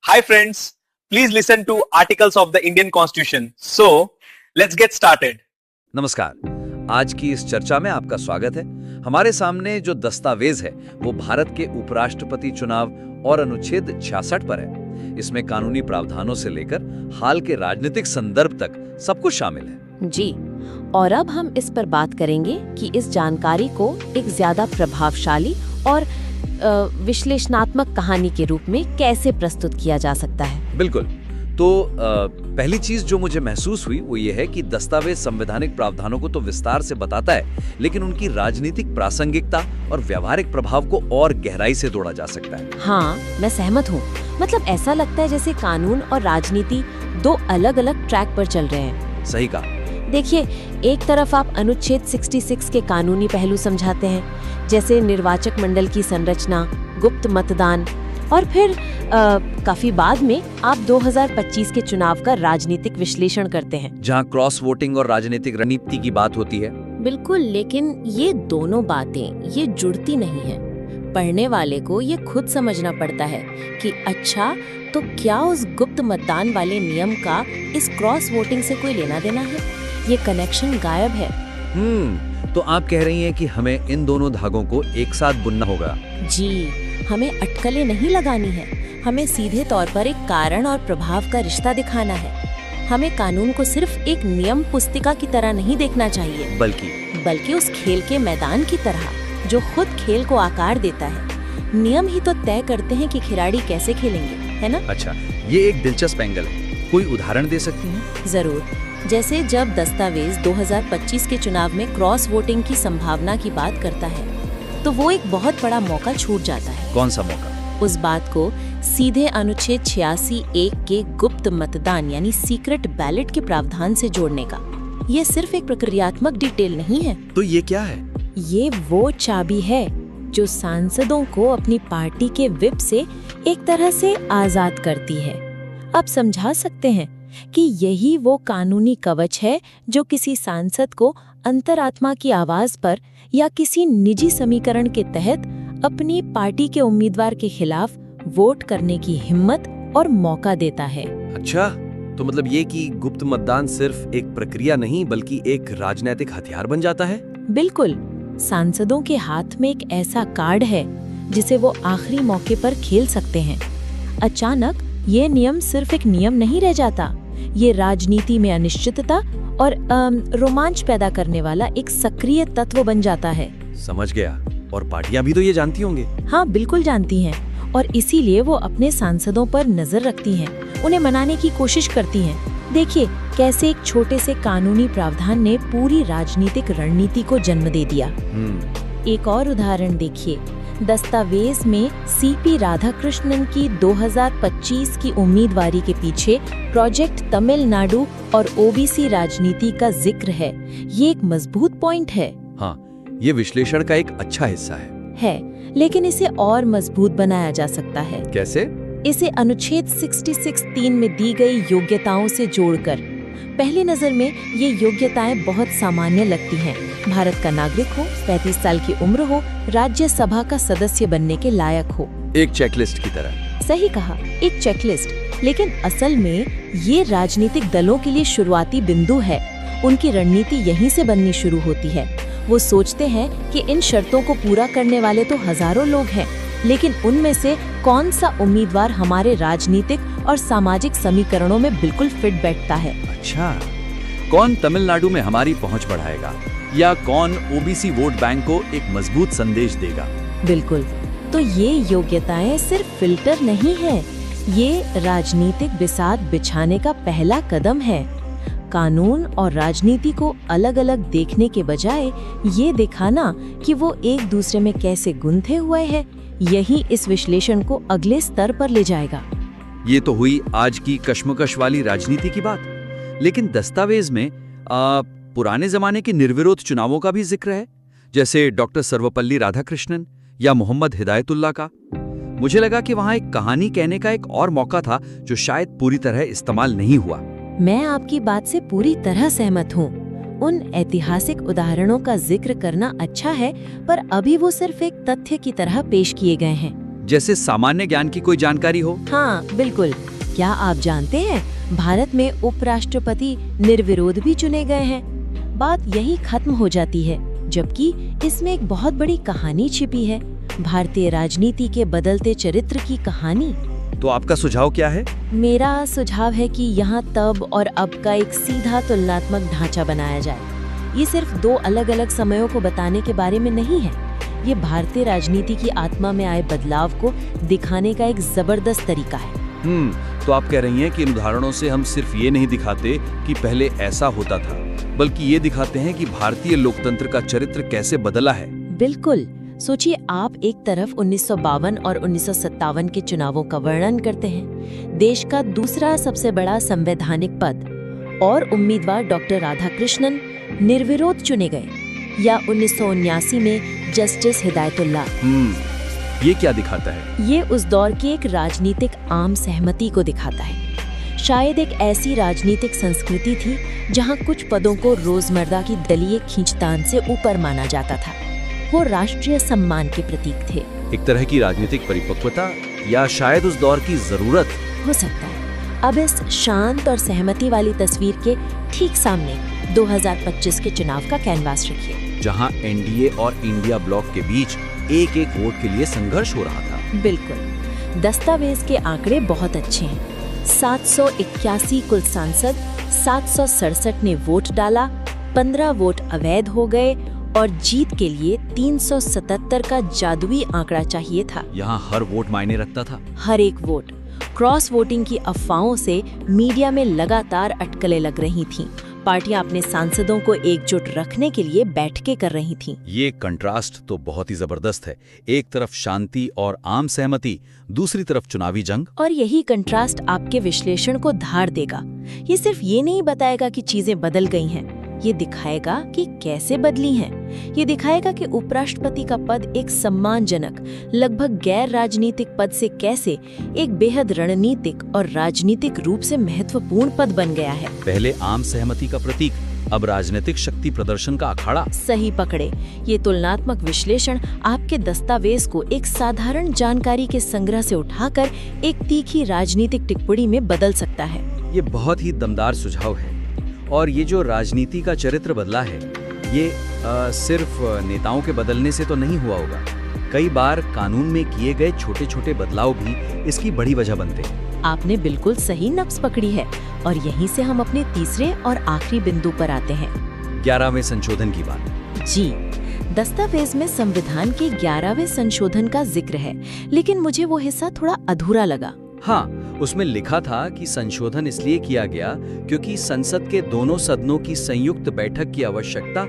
Hi friends, please listen to articles of the Indian Constitution. So, let's get started. नमस्कार। आज की इस चर्चा में आपका स्वागत है। हमारे सामने जो दस्तावेज है वो भारत के उपराष्ट्रपति चुनाव और अनुच्छेद 66 पर है। इसमें कानूनी प्रावधानों से लेकर हाल के राजनीतिक संदर्भ तक सब कुछ शामिल है। जी, और अब हम इस पर बात करेंगे कि इस जानकारी को एक ज्यादा प्रभावशाली और विश्लेषणात्मक कहानी के रूप में कैसे प्रस्तुत किया जा सकता है। बिल्कुल। तो पहली चीज जो मुझे महसूस हुई वो ये है कि दस्तावेज संवैधानिक प्रावधानों को तो विस्तार से बताता है, लेकिन उनकी राजनीतिक प्रासंगिकता और व्यावहारिक प्रभाव को और गहराई से जोड़ा जा सकता है। हाँ, मैं सहमत हूँ। मतलब ऐसा लगता है जैसे कानून और राजनीति दो अलग अलग ट्रैक पर चल रहे हैं। सही कहा। देखिए, एक तरफ आप अनुच्छेद 66 के कानूनी पहलू समझाते हैं, जैसे निर्वाचक मंडल की संरचना, गुप्त मतदान, और फिर काफी बाद में आप 2025 के चुनाव का राजनीतिक विश्लेषण करते हैं, जहां क्रॉस वोटिंग और राजनीतिक रणनीति की बात होती है। बिल्कुल, लेकिन ये दोनों बातें ये जुड़ती नहीं है। पढ़ने वाले को ये खुद समझना पड़ता है कि अच्छा, तो क्या उस गुप्त मतदान वाले नियम का इस क्रॉस वोटिंग से कोई लेना देना है? ये कनेक्शन गायब है। तो आप कह रही हैं कि हमें इन दोनों धागों को एक साथ बुनना होगा। जी, हमें अटकलें नहीं लगानी है। हमें सीधे तौर पर एक कारण और प्रभाव का रिश्ता दिखाना है। हमें कानून को सिर्फ एक नियम पुस्तिका की तरह नहीं देखना चाहिए, बल्कि उस खेल के मैदान की तरह जो खुद खेल को आकार देता है। नियम ही तो तय करते हैं कि खिलाड़ी कैसे खेलेंगे, है ना? अच्छा, ये एक दिलचस्प एंगल है। कोई उदाहरण दे सकती हैं? जरूर। जैसे जब दस्तावेज 2025 के चुनाव में क्रॉस वोटिंग की संभावना की बात करता है, तो वो एक बहुत बड़ा मौका छूट जाता है। कौन सा मौका? उस बात को सीधे अनुच्छेद 86(1) के गुप्त मतदान यानी सीक्रेट बैलेट के प्रावधान से जोड़ने का। ये सिर्फ एक प्रक्रियात्मक डिटेल नहीं है। तो ये क्या है? ये वो चाबी है जो सांसदों को अपनी पार्टी के विप से एक तरह से आजाद करती है। आप समझा सकते हैं कि यही वो कानूनी कवच है जो किसी सांसद को अंतरात्मा की आवाज पर या किसी निजी समीकरण के तहत अपनी पार्टी के उम्मीदवार के खिलाफ वोट करने की हिम्मत और मौका देता है। अच्छा, तो मतलब ये कि गुप्त मतदान सिर्फ एक प्रक्रिया नहीं बल्कि एक राजनीतिक हथियार बन जाता है? बिल्कुल। सांसदों के हाथ में एक ऐसा कार्ड है जिसे वो आखिरी मौके पर खेल सकते हैं। अचानक ये नियम सिर्फ एक नियम नहीं रह जाता, ये राजनीति में अनिश्चितता और रोमांच पैदा करने वाला एक सक्रिय तत्व बन जाता है। समझ गया। और पार्टियां भी तो ये जानती होंगी। हाँ, बिल्कुल जानती हैं, और इसीलिए वो अपने सांसदों पर नजर रखती हैं, उन्हें मनाने की कोशिश करती हैं। देखिए कैसे एक छोटे से कानूनी प्रावधान ने पूरी राजनीतिक रणनीति को जन्म दे दिया। एक और उदाहरण देखिए, दस्तावेज में सीपी राधाकृष्णन की 2025 की उम्मीदवारी के पीछे प्रोजेक्ट तमिलनाडु और ओबीसी राजनीति का जिक्र है। ये एक मजबूत पॉइंट है। हाँ, ये विश्लेषण का एक अच्छा हिस्सा है, लेकिन इसे और मजबूत बनाया जा सकता है। कैसे? इसे अनुच्छेद 66(3) में दी गई योग्यताओं से जोड़कर। पहली नजर में ये योग्यताएं बहुत सामान्य लगती हैं। भारत का नागरिक हो, 35 साल की उम्र हो, राज्यसभा का सदस्य बनने के लायक हो। एक चेकलिस्ट की तरह। सही कहा, एक चेकलिस्ट। लेकिन असल में ये राजनीतिक दलों के लिए शुरुआती बिंदु है। उनकी रणनीति यहीं से बननी शुरू होती है। वो सोचते हैं कि इन शर्तों को पूरा करने वाले तो हजारों लोग हैं, लेकिन उनमें से कौन सा उम्मीदवार हमारे राजनीतिक और सामाजिक समीकरणों में बिल्कुल फिट बैठता है। अच्छा, कौन तमिलनाडु में हमारी पहुंच बढ़ाएगा या कौन ओबीसी वोट बैंक को एक मजबूत संदेश देगा? बिल्कुल। तो ये योग्यताएं सिर्फ फिल्टर नहीं है, ये राजनीतिक बिसात बिछाने का पहला कदम है। कानून और राजनीति को अलग अलग देखने के बजाय ये दिखाना कि वो एक दूसरे में कैसे गुंथे हुए हैं, यही इस विश्लेषण को अगले स्तर पर ले जाएगा। ये तो हुई आज की कश्मकश वाली राजनीति की बात, लेकिन दस्तावेज में पुराने जमाने के निर्विरोध चुनावों का भी जिक्र है, जैसे डॉक्टर सर्वपल्ली राधाकृष्णन या मोहम्मद हिदायतुल्लाह का। मुझे लगा कि वहाँ एक कहानी कहने का एक और मौका था जो शायद पूरी तरह इस्तेमाल नहीं हुआ। मैं आपकी बात से पूरी तरह सहमत हूँ। उन ऐतिहासिक उदाहरणों का जिक्र करना अच्छा है, पर अभी वो सिर्फ एक तथ्य की तरह पेश किए गए हैं। जैसे सामान्य ज्ञान की कोई जानकारी हो। हाँ बिल्कुल। क्या आप जानते हैं भारत में उपराष्ट्रपति निर्विरोध भी चुने गए हैं? बात यही खत्म हो जाती है, जबकि इसमें एक बहुत बड़ी कहानी छिपी है, भारतीय राजनीति के बदलते चरित्र की कहानी। तो आपका सुझाव क्या है? मेरा सुझाव है कि यहाँ तब और अब का एक सीधा तुलनात्मक ढांचा बनाया जाए। ये सिर्फ दो अलग अलग समयों को बताने के बारे में नहीं है, ये भारतीय राजनीति की आत्मा में आए बदलाव को दिखाने का एक जबरदस्त तरीका है। तो आप कह रही हैं कि इन उदाहरणों से हम सिर्फ ये नहीं दिखाते कि पहले ऐसा होता था, बल्कि ये दिखाते हैं कि भारतीय लोकतंत्र का चरित्र कैसे बदला है। बिल्कुल। सोचिए, आप एक तरफ 1952 और 1957 के चुनावों का वर्णन करते हैं, देश का दूसरा सबसे बड़ा संवैधानिक पद, और उम्मीदवार डॉक्टर राधाकृष्णन निर्विरोध चुने गए, या 1979 में जस्टिस हिदायतुल्लाह। ये क्या दिखाता है? ये उस दौर की एक राजनीतिक आम सहमति को दिखाता है। शायद एक ऐसी राजनीतिक संस्कृति थी जहां कुछ पदों को रोजमर्रा की दलीय खींचतान से ऊपर माना जाता था। वो राष्ट्रीय सम्मान के प्रतीक थे। एक तरह की राजनीतिक परिपक्वता, या शायद उस दौर की जरूरत हो सकता है। अब इस शांत और सहमति वाली तस्वीर के ठीक सामने 2025 के चुनाव का कैनवास रखिए, जहां एनडीए और इंडिया ब्लॉक के बीच एक एक वोट के लिए संघर्ष हो रहा था। बिल्कुल। दस्तावेज के आंकड़े बहुत अच्छे हैं। 781 कुल सांसद, 767 ने वोट डाला, 15 वोट अवैध हो गए, और जीत के लिए 377 का जादुई आंकड़ा चाहिए था। यहाँ हर वोट मायने रखता था। हर एक वोट। क्रॉस वोटिंग की अफवाहों से मीडिया में लगातार अटकलें लग रही थीं। पार्टियां अपने सांसदों को एकजुट रखने के लिए बैठकें कर रही थीं। ये कंट्रास्ट तो बहुत ही जबरदस्त है। एक तरफ शांति और आम सहमति, दूसरी तरफ चुनावी जंग। और यही कंट्रास्ट आपके विश्लेषण को धार देगा। ये सिर्फ ये नहीं बताएगा कि चीजें बदल गई हैं, ये दिखाएगा कि कैसे बदली हैं। ये दिखाएगा कि उपराष्ट्रपति का पद एक सम्मानजनक, लगभग गैर राजनीतिक पद से कैसे एक बेहद रणनीतिक और राजनीतिक रूप से महत्वपूर्ण पद बन गया है। पहले आम सहमति का प्रतीक, अब राजनीतिक शक्ति प्रदर्शन का अखाड़ा। सही पकड़े। ये तुलनात्मक विश्लेषण आपके दस्तावेज को एक साधारण जानकारी के संग्रह से उठाकर एक तीखी राजनीतिक टिप्पणी में बदल सकता है। ये बहुत ही दमदार सुझाव है। और ये जो राजनीति का चरित्र बदला है, ये सिर्फ नेताओं के बदलने से तो नहीं हुआ होगा। कई बार कानून में किए गए छोटे छोटे बदलाव भी इसकी बड़ी वजह बनते हैं। आपने बिल्कुल सही नब्ज पकड़ी है, और यहीं से हम अपने तीसरे और आखिरी बिंदु पर आते हैं, 11वें संशोधन की बात। जी, दस्तावेज में संविधान के 11वें संशोधन का जिक्र है, लेकिन मुझे वो हिस्सा थोड़ा अधूरा लगा। हाँ, उसमें लिखा था कि संशोधन इसलिए किया गया क्योंकि संसद के दोनों सदनों की संयुक्त बैठक की आवश्यकता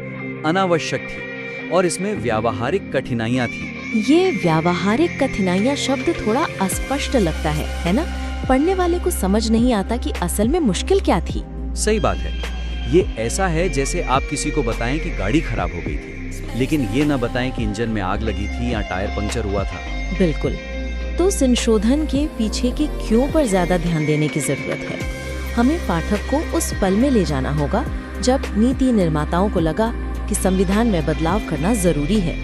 अनावश्यक थी और इसमें व्यावहारिक कठिनाइयां थी। ये व्यावहारिक कठिनाइयां शब्द थोड़ा अस्पष्ट लगता है ना? पढ़ने वाले को समझ नहीं आता कि असल में मुश्किल क्या थी। सही बात है। ये ऐसा है जैसे आप किसी को बताएं कि गाड़ी खराब हो गई थी, लेकिन ये न बताएं कि इंजन में आग लगी थी या टायर पंक्चर हुआ था। बिल्कुल। तो संशोधन के पीछे के क्यों पर ज्यादा ध्यान देने की जरूरत है। हमें पाठक को उस पल में ले जाना होगा जब नीति निर्माताओं को लगा कि संविधान में बदलाव करना जरूरी है।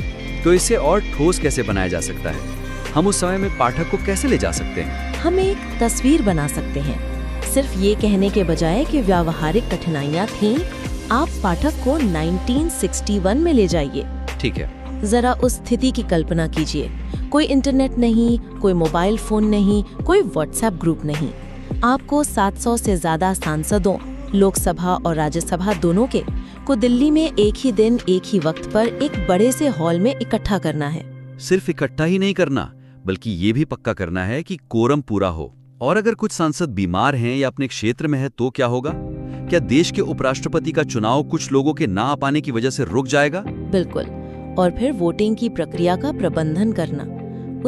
तो इसे और ठोस कैसे बनाया जा सकता है? हम उस समय में पाठक को कैसे ले जा सकते हैं? हम एक तस्वीर बना सकते हैं। सिर्फ ये कहने के बजाय कि व्यावहारिक कठिनाइयां थीं, आप पाठक को 1961 में ले जाइए। ठीक है। जरा उस स्थिति की कल्पना कीजिए। कोई इंटरनेट नहीं, कोई मोबाइल फोन नहीं, कोई व्हाट्सएप ग्रुप नहीं। आपको 700 से ज्यादा सांसदों, लोकसभा और राज्यसभा दोनों के को दिल्ली में एक ही दिन एक ही वक्त पर एक बड़े से हॉल में इकट्ठा करना है। सिर्फ इकट्ठा ही नहीं करना, बल्कि ये भी पक्का करना है कि कोरम पूरा हो। और अगर कुछ सांसद बीमार हैं या अपने क्षेत्र में है तो क्या होगा? क्या देश के उपराष्ट्रपति का चुनाव कुछ लोगों के ना आ पाने की वजह से रुक जाएगा? बिल्कुल। और फिर वोटिंग की प्रक्रिया का प्रबंधन करना।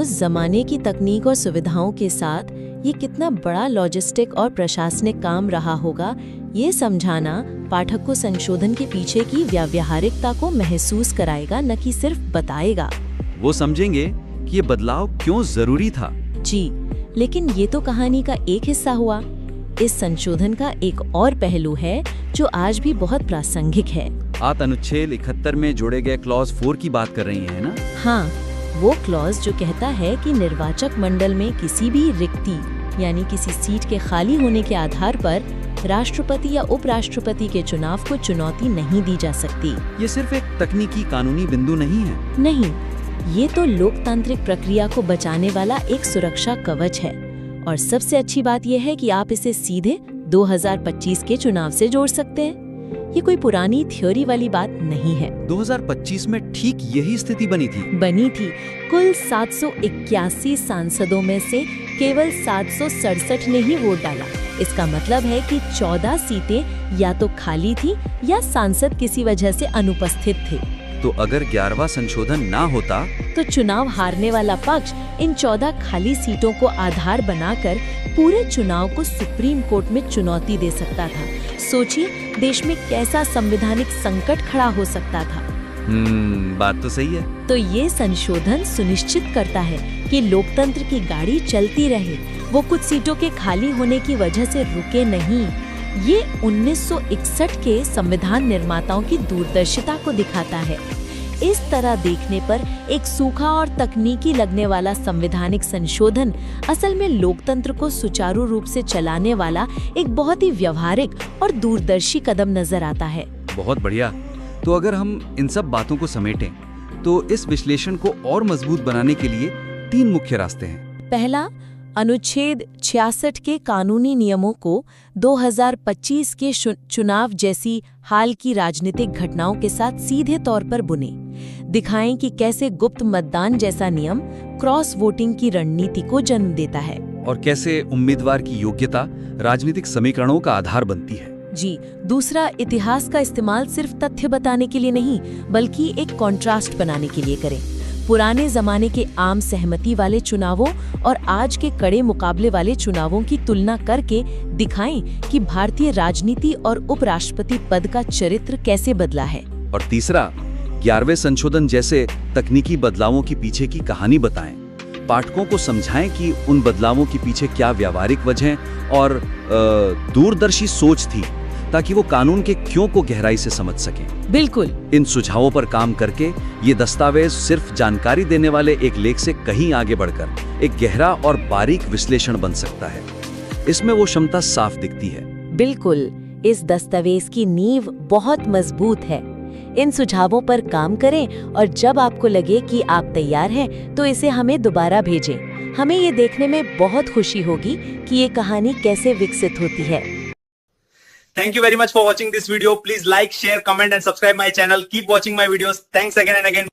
उस जमाने की तकनीक और सुविधाओं के साथ ये कितना बड़ा लॉजिस्टिक और प्रशासनिक काम रहा होगा, ये समझाना पाठक को संशोधन के पीछे की व्यावहारिकता को महसूस कराएगा, न कि सिर्फ बताएगा। वो समझेंगे कि ये बदलाव क्यों जरूरी था। जी, लेकिन ये तो कहानी का एक हिस्सा हुआ। इस संशोधन का एक और पहलू है जो आज भी बहुत प्रासंगिक है। आप अनुच्छेद 71 में जोड़े गए क्लॉज 4 की बात कर रही हैं ना? हाँ, वो क्लॉज जो कहता है कि निर्वाचक मंडल में किसी भी रिक्ति यानी किसी सीट के खाली होने के आधार पर राष्ट्रपति या उपराष्ट्रपति के चुनाव को चुनौती नहीं दी जा सकती। ये सिर्फ एक तकनीकी कानूनी बिंदु नहीं है। नहीं, ये तो लोकतांत्रिक प्रक्रिया को बचाने वाला एक सुरक्षा कवच है। और सबसे अच्छी बात यह है कि आप इसे सीधे 2025 के चुनाव से जोड़ सकते हैं। ये कोई पुरानी थ्योरी वाली बात नहीं है। 2025 में ठीक यही स्थिति बनी थी। कुल 781 सांसदों में से केवल 767 ने ही वोट डाला। इसका मतलब है कि 14 सीटें या तो खाली थी या सांसद किसी वजह से अनुपस्थित थे। तो अगर 11वां संशोधन ना होता तो चुनाव हारने वाला पक्ष इन 14 खाली सीटों को आधार बनाकर पूरे चुनाव को सुप्रीम कोर्ट में चुनौती दे सकता था। सोचिए देश में कैसा संवैधानिक संकट खड़ा हो सकता था। बात तो सही है। तो ये संशोधन सुनिश्चित करता है कि लोकतंत्र की गाड़ी चलती रहे, वो कुछ सीटों के खाली होने की वजह से रुके नहीं। ये 1961 के संविधान निर्माताओं की दूरदर्शिता को दिखाता है। इस तरह देखने पर एक सूखा और तकनीकी लगने वाला संवैधानिक संशोधन असल में लोकतंत्र को सुचारू रूप से चलाने वाला एक बहुत ही व्यवहारिक और दूरदर्शी कदम नजर आता है। बहुत बढ़िया। तो अगर हम इन सब बातों को समेटें तो इस विश्लेषण को और मजबूत बनाने के लिए 3 मुख्य रास्ते हैं। पहला, अनुच्छेद 66 के कानूनी नियमों को 2025 के चुनाव जैसी हाल की राजनीतिक घटनाओं के साथ सीधे तौर पर बुने। दिखाएं कि कैसे गुप्त मतदान जैसा नियम क्रॉस वोटिंग की रणनीति को जन्म देता है और कैसे उम्मीदवार की योग्यता राजनीतिक समीकरणों का आधार बनती है। जी, दूसरा, इतिहास का इस्तेमाल सिर्फ तथ्य बताने के लिए नहीं बल्कि एक कॉन्ट्रास्ट बनाने के लिए करें। पुराने जमाने के आम सहमति वाले चुनावों और आज के कड़े मुकाबले वाले चुनावों की तुलना करके दिखाएं कि भारतीय राजनीति और उपराष्ट्रपति पद का चरित्र कैसे बदला है। और तीसरा, 11वें संशोधन जैसे तकनीकी बदलावों के पीछे की कहानी बताएं। पाठकों को समझाएं कि उन बदलावों के पीछे क्या व्यावहारिक वजह और दूरदर्शी सोच थी, ताकि वो कानून के क्यों को गहराई से समझ सकें। बिल्कुल। इन सुझावों पर काम करके ये दस्तावेज सिर्फ जानकारी देने वाले एक लेख से कहीं आगे बढ़कर एक गहरा और बारीक विश्लेषण बन सकता है। इसमें वो क्षमता साफ दिखती है। बिल्कुल, इस दस्तावेज की नींव बहुत मजबूत है। इन सुझावों पर काम करें और जब आपको लगे कि आप तैयार हैं, तो इसे हमें दोबारा भेजें। हमें ये देखने में बहुत खुशी होगी कि ये कहानी कैसे विकसित होती है। Thank you very much for watching this video. Please like, share, comment and subscribe my channel. Keep watching my videos. Thanks again and again.